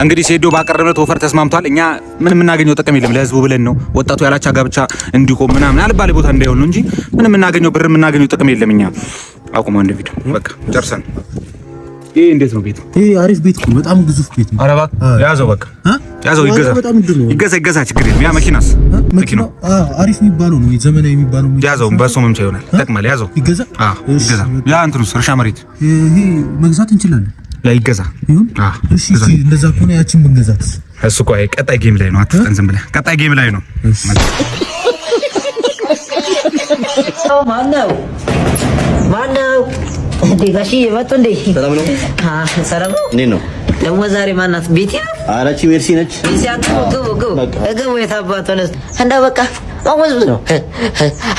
እንግዲህ ሴዶ ባቀረበለት ኦፈር ተስማምቷል። እኛ ምን የምናገኘው ጥቅም የለም። ለህዝቡ ብለን ነው ወጣቱ ያላቻ ጋብቻ እንዲቆም ምናምን አልባሌ ቦታ እንዳይሆን ነው እንጂ ምን የምናገኘው ብር የምናገኘው ጥቅም የለም። እኛ አቁመው እንደ ቪዲዮ በቃ ጨርሰን። ይሄ እንዴት ነው ቤቱ? ይሄ አሪፍ ቤት ነው። በጣም ግዙፍ ቤት ነው። ኧረ እባክህ ያዘው፣ በቃ ያዘው። ይገዛ ችግር የለም። ያ መኪናስ መኪናው አሪፍ የሚባለው ነው፣ ዘመናዊ የሚባለው ነው። ያዘው፣ በሱ መምቻ ይሆናል። ይጠቅማል። ያዘው፣ ይገዛ። ይገዛ። ያ እንትኑስ እርሻ መሬት ይሄ መግዛት እንችላለን። ያ ይገዛ። እሺ፣ እንደዛ ከሆነ ያችን ብንገዛት። እሱ ቆይ ቀጣይ ጌም ላይ ነው። አትፍጠን፣ ዝም ብለህ ቀጣይ ጌም ላይ ነው። ማነው እንዴ? ጋሺ መጡ እንዴ? ሰላም ነው? ሰላም ነው። እኔ ነው ደግሞ ዛሬ ማናት? ቤቲ ነው። አራቺ ሜርሲ ነች። ሲያቱ ገቡ የታባቱ ነስ እንዳ በቃ አወዝ ነው።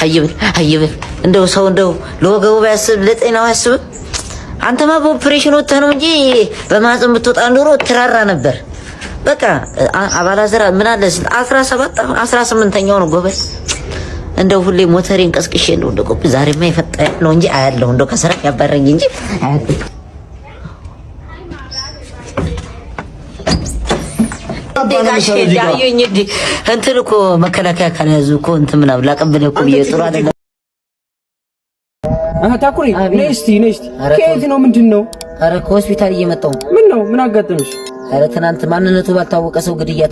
አይብል እንደው ሰው እንደው ለወገቡ ባያስብ ለጤናው ያስብ። አንተማ በኦፕሬሽን ወጥተህ ነው እንጂ በማህፀን ብትወጣ ኑሮ ትራራ ነበር። በቃ አባላዘራ ምን አለ 17 18ኛው ነው ጎበዝ። እንደው ሁሌ ሞተሬን ቀስቅሼ እንደው ቆብ ዛሬማ ይፈጣ ነው እንጂ አያለሁ እንደው ከሰራ ያባረኝ እንጂ አያለሁ። ጋሽ ዳዩኝ እንዴ እንትን እኮ መከላከያ ካልያዙ እኮ እንትን ምናምን ላቀበለ እኮ ጥሩ አይደለም። ታኩሪ ነስቲ ከየት ነው? ምንድነው? ኧረ ከሆስፒታል እየመጣሁ። ምን ነው? ምን አጋጠመሽ? ኧረ ትናንት ማንነቱ ባልታወቀ ሰው ግድያ